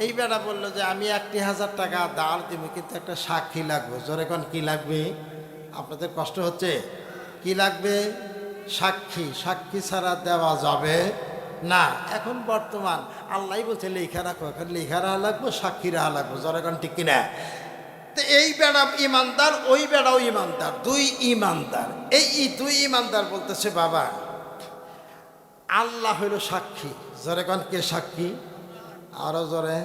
এই বেটা বললো যে আমি 1,000 টাকা দাঁড় দিব, কিন্তু একটা সাক্ষী লাগবে। জোরে কোন কি লাগবে? আপনাদের কষ্ট হচ্ছে? কি লাগবে? সাক্ষী। সাক্ষী ছাড়া দেওয়া যাবে না। এখন বর্তমান আল্লাহ বলছে লেখা রাখো, এখন লেখা রাখা লাগবো, সাক্ষী রাখা লাগবো। জোরে কোন ঠিক কিনা? তো এই বেড়া ইমানদার, ওই বেড়াও ইমানদার, দুই ইমানদার। এই দুই ইমানদার বলতেছে বাবা আল্লাহ হইল সাক্ষী। জোরে কোন কে সাক্ষী? আরো জোরে।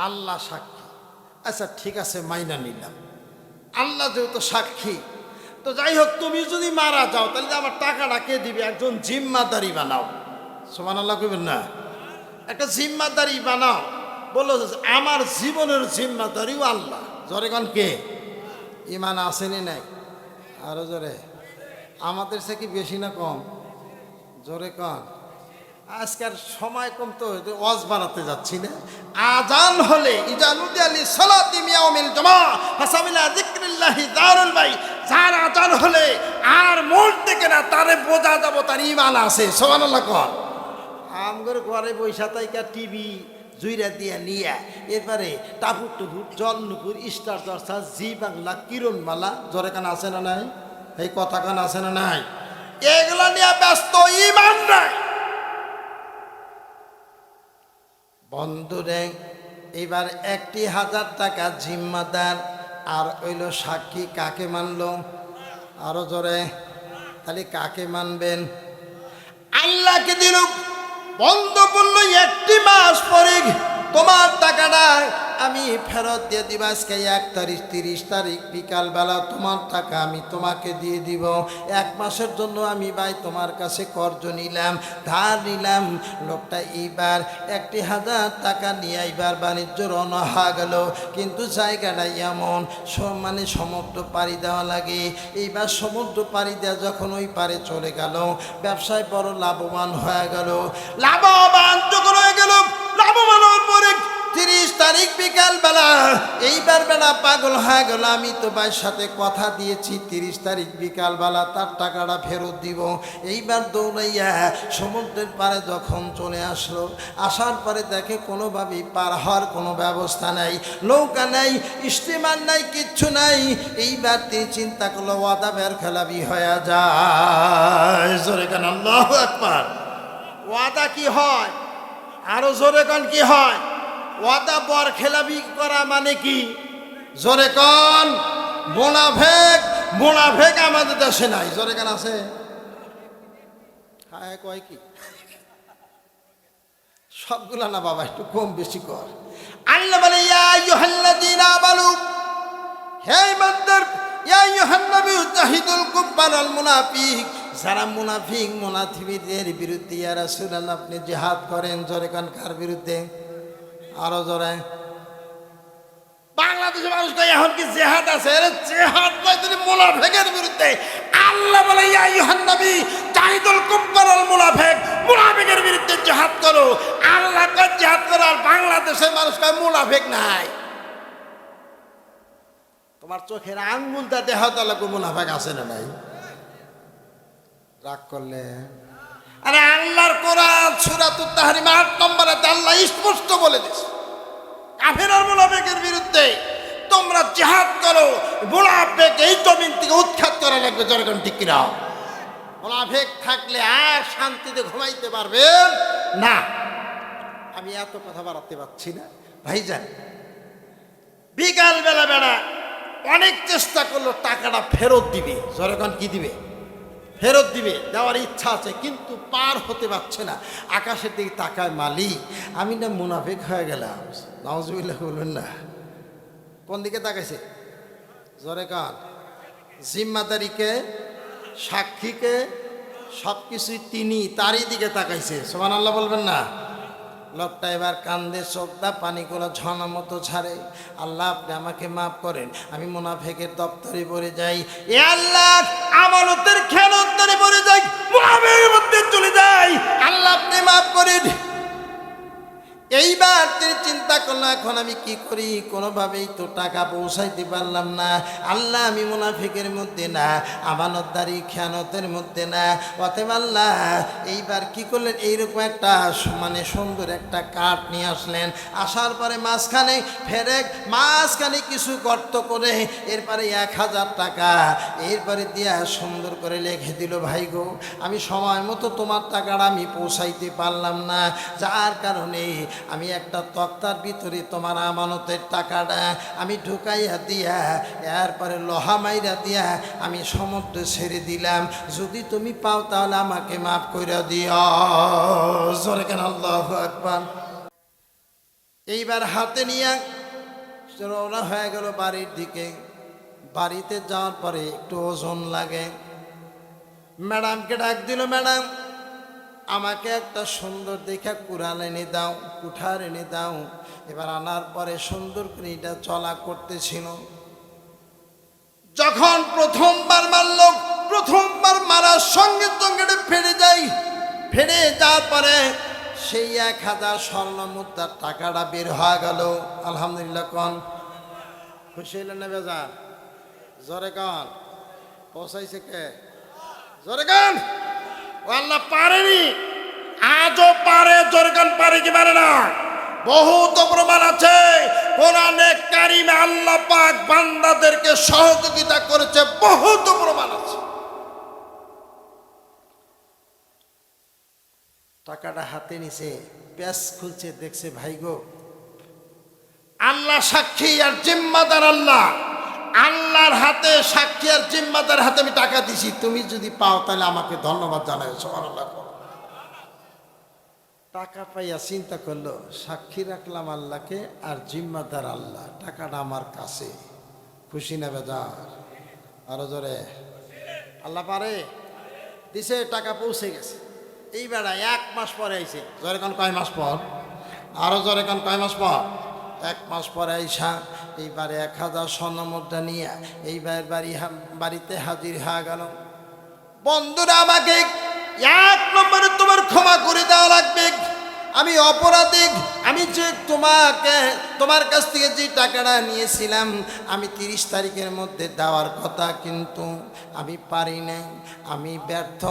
আল্লাহ সাক্ষী। আচ্ছা ঠিক আছে, মাইনা নিলাম, আল্লাহ যেহেতু সাক্ষী। তো যাই হোক, তুমি যদি মারা যাও তাহলে আমার টাকাটা কে দিবে? একজন জিম্মাদারি বানাও। সুবহানাল্লাহ কইবেন না? একটা জিম্মাদারি বানাও। বললো আমার জীবনের জিম্মাদারিও আল্লাহ। জোরে কোন কে? ইমান আসেনি নাই? আরো জোরে। আমাদের সে কি বেশি না কম? জোরে কন। আজকের সময় কম তো ওয়াজ বানাতে যাচ্ছি না। আজান হলে ইজানুদি আলী সালাতি মিয়াউমিল জুমা ফাসাবিলা যিকরিল্লাহি দারুল বাই, যার আজান হলে আর মন থেকে না তারে বোঝা যাব তার ঈমান আছে। সুবহানাল্লাহ কর। আমগর ঘরে বৈশা তাইকা টিভি জুইরা দিয়া নিয়া এরপরে টাপুর টুপুর জল নুপুর স্টার জলসা জি বাংলা কিরণমালা জোরে কান আছে না নাই? এই কথা কান আছে না নাই? এগুলা নিয়ে ব্যস্ত, ঈমান নাই। বন্ধুরে এবার 1,000 টাকা জিম্মাদার আর হইল সাক্ষী। কাকে মানলো? আরো জোরে। তাহলে কাকে মানবেন? আল্লাহকে দিল। বন্ধ বললো 1 মাস পরে তোমার টাকাটা আমি ফেরত দিয়ে দিব। আজকে 1 তারিখ 30 তারিখ বিকালবেলা তোমার টাকা আমি তোমাকে দিয়ে দিব। 1 মাসের জন্য আমি ভাই তোমার কাছে কর্জ নিলাম, ধার নিলাম। লোকটা এইবার 1,000 টাকা নিয়ে এইবার বাণিজ্য রওনা হয়ে গেল। কিন্তু জায়গাটা এমন মানে সমুদ্র পাড়ি দেওয়া লাগে। এইবার সমুদ্র পাড়ি দেওয়া যখন ওই পারে চলে গেল, ব্যবসায় বড় লাভবান হয়ে গেল। লাভবান যখন হয়ে গেল, লাভবান হওয়ার পরে 30 তারিখ বিকাল বেলা এইবার বেলা পাগল হয়ে গেল। আমি তো ভাইয়ের সাথে কথা দিয়েছি 30 তারিখ বিকাল বেলা তার টাকাটা ফেরত দিব। এইবার দৌড়াইয়া সমুদ্রের পাড়ে যখন চলে আসলো, আসার পরে দেখে কোনোভাবেই পার হওয়ার কোনো ব্যবস্থা নাই, নৌকা নাই, স্টিমার নাই, কিচ্ছু নাই। এইবার তিনি চিন্তা করলো ওয়াদা বের খেলাবি হয়ে যায়। জোরে কান আল্লাহু আকবার। ওয়াদা কি হয়? আরো জোরে কান কি হয়? ওয়াদা বর খেলাবি করা মানে কি? জোরে কন। মুনাফিক। মুনাফিক আমাদের দেশে নাই। জোরে কান আছে? হ্যাঁ কয় কি? সবগুলা না বাবা, একটু কম বেশি কর। আল্লাহ বলে ইয়া আইয়ুহাল্লাযীনা আমানু, হে ইমানদার, ইয়া আইয়ুহান নবী জাহিদুল কুফারাল মুনাফিক, যারা মুনাফিক মুনাফিকদের বিরুদ্ধে ইয়া রাসূলুল্লাহ আপনি জিহাদ করেন। জোরে কান। কার বিরুদ্ধে? আরো জোরে। বাংলাদেশের মানুষ কয় এখন কি জিহাদ আছে? আরে জিহাদ নয়, তিনি মুনাফিকের বিরুদ্ধে। আল্লাহ বলে ইয়া আইয়ুহান নবী জাহিদুল কুফারাল মুনাফিক, মুনাফিকের বিরুদ্ধে জিহাদ করো। আল্লাহ কয় জিহাদ করো, আর বাংলাদেশের মানুষ কয় মুনাফিক নাই। তোমার চোখের আঙ্গুলটা দেখা তাহলে মুনাফিক আছে না নাই? রাগ করলে আরে আল্লাহর কোরআন সূরাতুত তাহরিম 8 নম্বরে আল্লাহ স্পষ্ট বলে দিয়েছে কাফের আর মুনাফিকের বিরুদ্ধে তোমরা জিহাদ করো। মুনাফিক এই জমিন থেকে উৎখাত করা লাগবে। জনগণ ঠিক কিনা? মুনাফিক থাকলে আর শান্তিতে ঘুমাইতে পারবেন না। আমি এত কথা বাড়াতে পারছি না ভাইজান। বিকাল বেলা বেড়া অনেক চেষ্টা করলো টাকাটা ফেরত দিবে। জনগণ কি দিবে? ফেরত দিবে। দেওয়ার ইচ্ছা আছে কিন্তু পার হতে পারছে না। আকাশের দিকে তাকায়, মালিক আমি না মুনাফিক হয়ে গেলাম। নাউজুবিল্লাহ বলবেন না। কোন দিকে তাকাইছে? জোরে কান। জিম্মাদারিকে, সাক্ষীকে, সব কিছুই তিনি তারই দিকে তাকাইছে। সুবহানাল্লাহ বলবেন না? লোকটা এবার কান্দে, চোখটা পানিগুলো ঝর্ণার মতো ছাড়ে। আল্লাহ আপনি আমাকে মাফ করেন, আমি মুনাফিকের দপ্তরে পড়ে যাই। এ আল্লাহ আমানতের খেয়ানতের পড়ে যাই, মুনাফিকের মধ্যে চলে যাই। আল্লাহ আপনি মাফ করেন। এইবার তিনি চিন্তা করলো এখন আমি কি করি, কোনোভাবেই তো টাকা পৌঁছাইতে পারলাম না। আল্লাহ আমি মুনাফিকের মধ্যে না, আমানতদারি খেয়ানতের মধ্যে না, অতএব আল্লাহ এইবার কি করলেন, এইরকম একটা মানে সুন্দর একটা কাঠ নিয়ে আসলেন। আসার পরে মাঝখানে কিছু গর্ত করে এরপরে 1000 টাকা এরপরে দিয়া সুন্দর করে লিখে দিল, ভাই গো আমি সময় মতো তোমার টাকাটা আমি পৌঁছাইতে পারলাম না, যার কারণে আমি একটা তক্তার ভিতরে তোমার আমানতের টাকাটা আমি ঢুকাইয়া দিয়া এরপরে লোহা মাইরা দিয়া আমি সমুদ্রে ছেড়ে দিলাম, যদি তুমি পাও তাহলে আমাকে মাফ করে দিও। জোরে কেন আল্লাহু আকবার। এইবার হাতে নিয়ে রওনা হয়ে গেল বাড়ির দিকে। বাড়িতে যাওয়ার পরে একটু ওজন লাগে। ম্যাডামকে ডাক দিল, ম্যাডাম আমাকে একটা সুন্দর দেখা কুড়াল এনে দাও, কুঠার এনে দাও। এবার আনার পরে সুন্দর করে এটা চলা করতেছিল। যখন প্রথমবার মারল, প্রথমবার মারার সঙ্গে সঙ্গে ফেরে যাওয়ার পরে সেই 1000 স্বর্ণ মুদ্রার টাকাটা বের হয়ে গেল। আলহামদুলিল্লাহ কন, খুশি হইলেন না বেজার? জোরে কন, পৌঁছাইছে কে? জোরে কন। ও আল্লাহ পারেনি, আজও পারে। জোরে কন, পারে কি পারে না? বহুত প্রমাণ আছে কোরআনে কারিমে আল্লাহ পাক বান্দাদেরকে সহযোগিতা করেছে, বহুত প্রমাণ আছে। টাকাটা হাতে নিছে, প্যাস খুলছে, দেখছে ভাই গো আল্লাহ সাক্ষী আর জিম্মাদার আল্লাহ, আল্লাহর হাতে সাক্ষী আর জিম্মাদার হাতে আমি টাকা দিছি, তুমি যদি পাও তাহলে আমাকে ধন্যবাদ জানাই। সুবহানাল্লাহ। টাকা পাইয়া চিন্তা করলো, সাক্ষী রাখলাম আল্লাহকে আর জিম্মাদার আল্লাহ, টাকাটা আমার কাছে। খুশি না বেজার? আরো জোরে আল্লাহ পারে। দিছে, টাকা পৌঁছে গেছে। এই বেড়া 1 মাস পরে আইছে। জোরে কান, কয় মাস পর? আরো জোরে কান, কয় মাস পর? 1 মাস পরে আইসা এইবারে 1000 স্বর্ণ মুদ্রা নিয়ে এইবার বাড়িতে হাজির হয়ে গেল। বন্ধুরা আমাকে 1 নম্বরে তোমার ক্ষমা করে দেওয়া লাগবে। আমি অপরাধী, আমি যে তোমার কাছ থেকে যে টাকাটা নিয়েছিলাম আমি 30 তারিখের মধ্যে দেওয়ার কথা, কিন্তু আমি পারি নাই, আমি ব্যর্থ।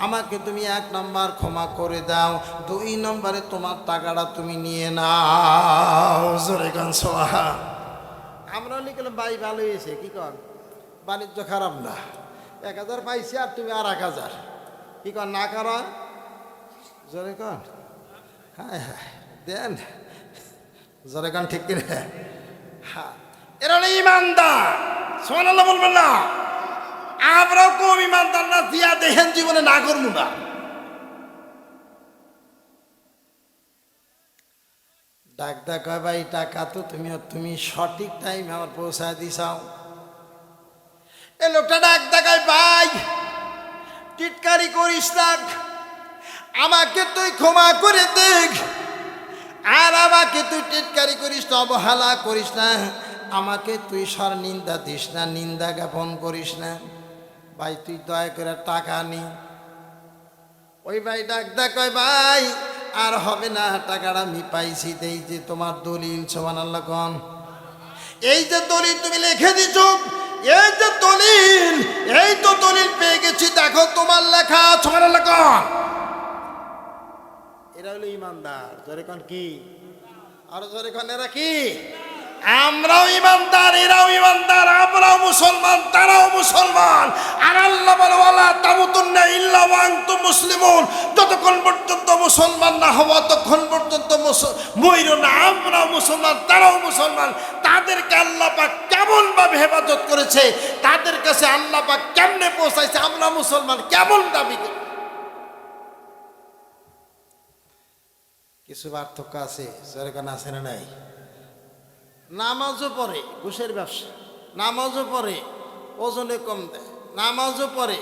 আমাকে তুমি 1 নম্বর ক্ষমা করে দাও, 2 নম্বরে তোমার টাকাটা তুমি নিয়ে নাও। জোরে গান সোহা। আমরা লিখলাম ভাই ভালো হয়েছে, কি কর বাণিজ্য খারাপ না, 1000 পাইছি আর তুমি আর 1000, কি কর না কর? জোরে কর। হ্যাঁ হ্যাঁ দেন, জোরে গান, ঠিক কিনা? হ্যাঁ, এরা হলো ইমানদার। সুবহানাল্লাহ বলবেন না? আমরাও কম ইমানদার না, দিয়া দেখেন জীবনে না করবো না। ডাক হয় ভাই টাকা তো তুমি সঠিক টাইম আমার পৌঁছায় দিছাও। এ লোকটা ডাক দেখায়, ভাই টিটকারি করিস না, আমাকে তুই ক্ষমা করে দেখ, আর আমাকে তুই টিটকারি করিস না, অবহেলা করিস না, আমাকে তুই নিন্দা দিস না, নিন্দা জ্ঞাপন করিস না। ভাই তুই দয়া করে টাকা নি। ওই ভাই ডাক দেখায়, ভাই আর হবে না, টাকাটা আমি পাইছি। এই যে তোমার দলিল, সুবহানাল্লাহ কোন, এই যে দলিল তুমি লিখে দিছ, এই যে দলিল, এই তো দলিল পেয়ে গেছি, দেখো তোমার লেখা। সুবহানাল্লাহ কোন। এরা হলো ইমানদার। জোরে কোন কি? আরো জোরে কোন, এরা কি? আমরাও ইমানদার, এরাও ইমানদার, আমরাও মুসলমান, তারাও মুসলমান। আর আল্লাহ বলে ওয়ালা তামুতুন্না ইল্লা ওয়া আনতুম মুসলিমুন, যতক্ষণ পর্যন্ত মুসলমান না হওয়া ততক্ষণ পর্যন্ত মইরো না। আমরাও মুসলমান, তারাও মুসলমান। তাদেরকে আল্লাহ পাক কেমন ভাবে হেফাজত করেছে, তাদের কাছে আল্লাহ পাক কেমনে পৌঁছাইছে, আমরা মুসলমান কেমন দাবি করি। কিছু পার্থক্য আছে, যেরকম আছে না নাই? নামাজও পড়ে, ঘুষের ব্যবসা, নামাজও পড়ে, ওজনে কম দেয়, নামাজও পড়ে,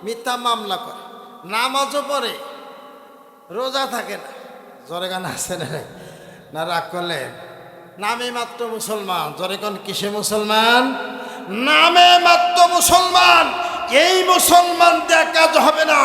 মিথ্যা মামলা করে, নামাজও পড়ে, রোজা থাকে না। জোরে গান আছে না নাই? না রাগ করলেন? নামে মাত্র মুসলমান। জোরে গান, কিসে মুসলমান? নামে মাত্র মুসলমান। এই মুসলমান দেয়া কাজ হবে না।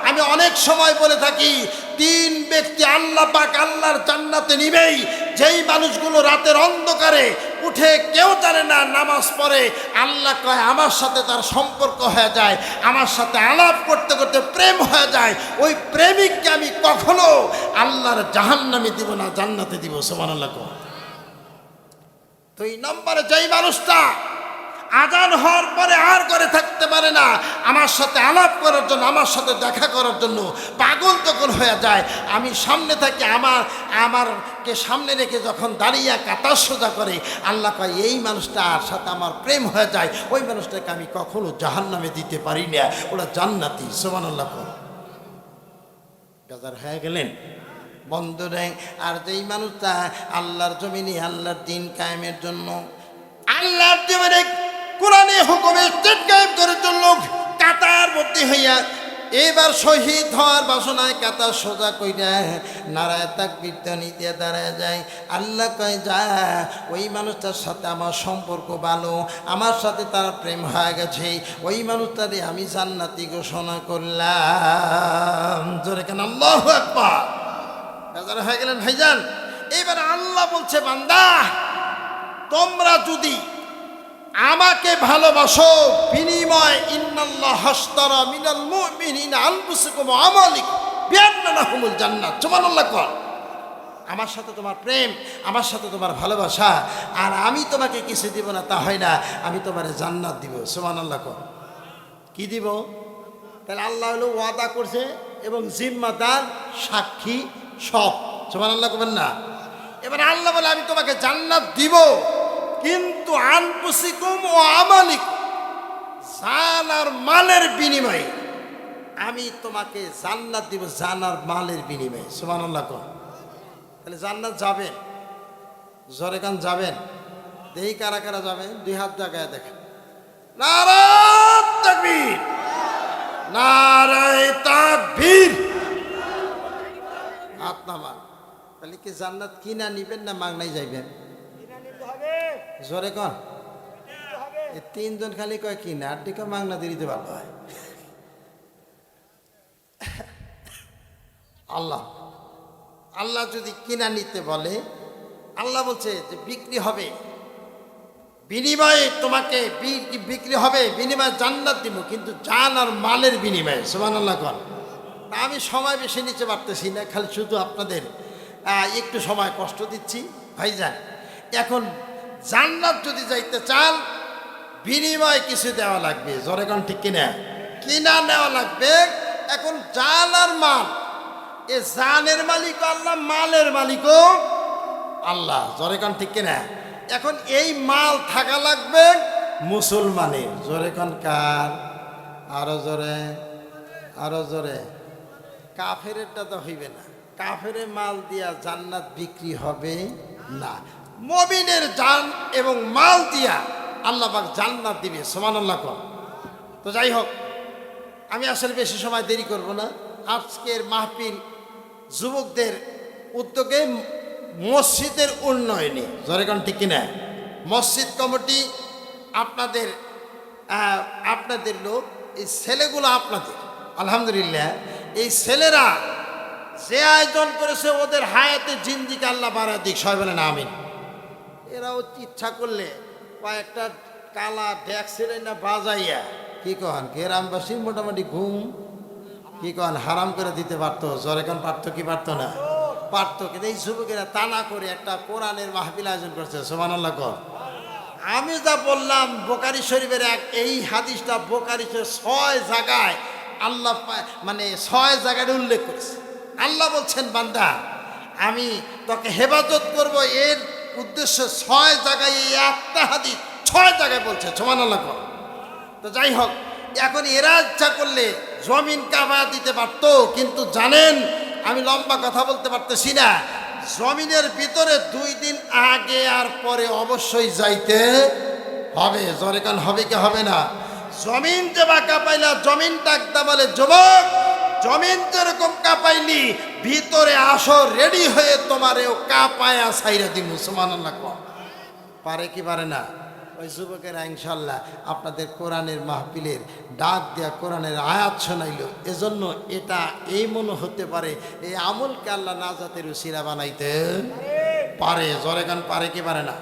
আমি অনেক সময় বলে থাকি, 3 ব্যক্তি আল্লাহ পাক আল্লাহর জান্নাতে নিবেই। যেই মানুষগুলো রাতের অন্ধকারে উঠে কেউ জানে না নামাজ পড়ে, আল্লাহ কয় আমার সাথে তার সম্পর্ক হয়ে যায়, আমার সাথে আলাপ করতে করতে প্রেম হয়ে যায়, ওই প্রেমিককে আমি কখনো আল্লাহর জাহান্নামে দিব না, জান্নাতে দিব। সুবহানাল্লাহ। 2 নম্বরে যেই মানুষটা আজান হওয়ার পরে আর করে থাকতে পারে না, আমার সাথে আলাপ করার জন্য, আমার সাথে দেখা করার জন্য পাগল তখন হয়ে যায়। আমি সামনে থাকি, আমারকে সামনে রেখে যখন দাঁড়িয়ে কাতার সোজা করে, আল্লাহ কয় এই মানুষটার সাথে আমার প্রেম হয়ে যায়, ওই মানুষটাকে আমি কখনো জাহান্নামে দিতে পারি না, ওরা জান্নাতি। সুবহানাল্লাহ। বেজার হয়ে গেলেন বন্ধুরে। আর যেই মানুষটা আল্লাহর জমিনে আল্লাহর দিন কায়েমের জন্য, আল্লাহর জমিনে কোরআনে হুকুমে স্টেট কায়েম করার জন্য কাতার ভর্তি হইয়া এবার শহীদ হওয়ার বাসনায় কাতার সোজা কইরা নারায় তাকবীর ধ্বনি দিয়ে দাঁড়ায় যায়। আল্লাহ কয় যা, ওই মানুষটার সাথে আমার সম্পর্ক ভালো, আমার সাথে তার প্রেম হয়ে গেছে, ওই মানুষটারে আমি জান্নাতি ঘোষণা করলাম। জোরে কেন আল্লাহু আকবার। বেজার হয়ে গেলেন ভাইজান। এবার আল্লাহ বলছে, বান্দা তোমরা যদি আমাকে ভালোবাসো, বিনিময় ইন্নাল্লাহ হাশতারা মিনাল মুমিনিনা আনফুসাকুম ওয়া আমওয়ালিকুম বিআন্না লাহুমুল জান্নাত। সুবহানাল্লাহ। কর আমার সাথে তোমার প্রেম, আমার সাথে তোমার ভালোবাসা, আর আমি তোমাকে কিছু দিব না তা হয় না, আমি তোমারে জান্নাত দিব। সুবহানাল্লাহ। কর কি দিব? তাহলে আল্লাহ হলো ওয়াদা করছে এবং জিম্মাদার, সাক্ষী সব। সুবহানাল্লাহ করবেন না? এবার আল্লাহ বলে আমি তোমাকে জান্নাত দিব, কিন্তু আনফুসিকুম ওয়া আমালিকুম, জান আর মালের বিনিময়ে আমি তোমাকে জান্নাত দিব, জান আর মালের বিনিময়ে। সুবহানাল্লাহ। তাহলে জান্নাত যাবেন, জোরে কান যাবেন। দেহি কারা কারা যাবেন? 2 হাত জায়গায় দেখেন। নারায়ে তাকবীর, নারায়ে তাকবীর। হাত নামান। তাহলে কি জান্নাত কিনা নিবেন না মাগনাই যাইবেন? জোরে কন। এই 3 জন খালি কয় কিনা, আর দিকে মাগনা দিতে ভালো হয়। আল্লাহ আল্লাহ যদি কিনা নিতে বলে, আল্লাহ বলছে যে বিক্রি হবে, বিনিময়ে তোমাকে বিক্রি হবে, বিনিময়ে জান্নাত দিব, কিন্তু জান আর মালের বিনিময়ে। সুবহানাল্লাহ। কর আমি সময় বেশি নিতে পারতেছি না, খালি শুধু আপনাদের একটু সময় কষ্ট দিচ্ছি ভাইজান। এখন জান্নাত যদি যাইতে চান, বিনিময় কিছু দেওয়া লাগবে। জোরে কোন ঠিক কিনা? কিনা নেওয়া লাগবে। এখন জান আর মাল, এ জানের মালিক আল্লাহ, মালের মালিকও আল্লাহ। জোরে কোন ঠিক কিনা? এখন এই মাল থাকা লাগবে মুসলমানের। জোরে কোন কার? আরো জোরে, আরো জোরে। কাফেরেরটা তো হইবে না, কাফেরের মাল দিয়া জান্নাত বিক্রি হবে না। মুমিনের জান এবং মাল দিয়া আল্লাহ পাক জান্নাত দিবে। সুবহানাল্লাহ। তো যাই হোক, আমি আসলে বেশি সময় দেরি করব না। আজকের মাহফিল যুবকদের উদ্যোগে মসজিদের উন্নয়নে। জোরে কোন ঠিক কিনা? মসজিদ কমিটি আপনাদের আপনাদের লোক, এই ছেলেগুলো আপনাদের। আলহামদুলিল্লাহ, এই ছেলেরা যে আয়োজন করেছে, ওদের হায়াতে জিন্দিকে আল্লাহ বাড়ায় দিক। সবাই বলেন আমিন। এরাও ইচ্ছা করলে কয়েকটা কালা ড্যাক্সের না বাজাইয়া, কি কন গ্রামবাসী মোটামুটি ঘুম, কি কন হারাম করে দিতে পারতো। জোরে কোন পারতো কি পারতো না? পারতো। কিন্তু এই যুবকেরা তা না করে একটা কোরআনের মাহফিল আয়োজন করছে। সুবহানাল্লাহ। কর আমি যা বললাম, বোখারী শরীফের এই হাদিসটা বোখারী শরীফের 6 জায়গায় আল্লাহ মানে 6 জায়গায় উল্লেখ করেছে। আল্লাহ বলছেন, বান্দা আমি তোকে হেফাজত করব, এর উদ্দেশ্য 6 জায়গায় এই একটা হাদিস 6 জায়গায় বলছে। সুবহানাল্লাহ। তো যাই হোক, এখন এরা ইচ্ছা করলে জমিন কাবা দিতে পারত, কিন্তু জানেন আমি লম্বা কথা বলতে পারতেছি না, জমিনের ভিতরে 2 দিন আগে আর পরে অবশ্যই যাইতে হবে। জোরে কান হবে কি হবে না? জমিন যে বা কাঁপাইলা, জমিন ডাকতে বলে যুবক, জমিন যেরকম কাঁপাইলি, ভিতরে আসো রেডি হয়ে তোমারেও কাঁপায়া ছাইরা দিমু। সুবহানাল্লাহ। পারে কি পারে না? ওই যুবকেরা ইনশাল্লাহ আপনাদের কোরআনের মাহফিলের ডাক দেয়া কোরআনের আয়াত শোনাইল। এজন্য এটা এই মনে হতে পারে এই আমলকে আল্লাহ নাজাতের উসিলা বানাইতেন পারে। জরে গান পারে কি পারে না?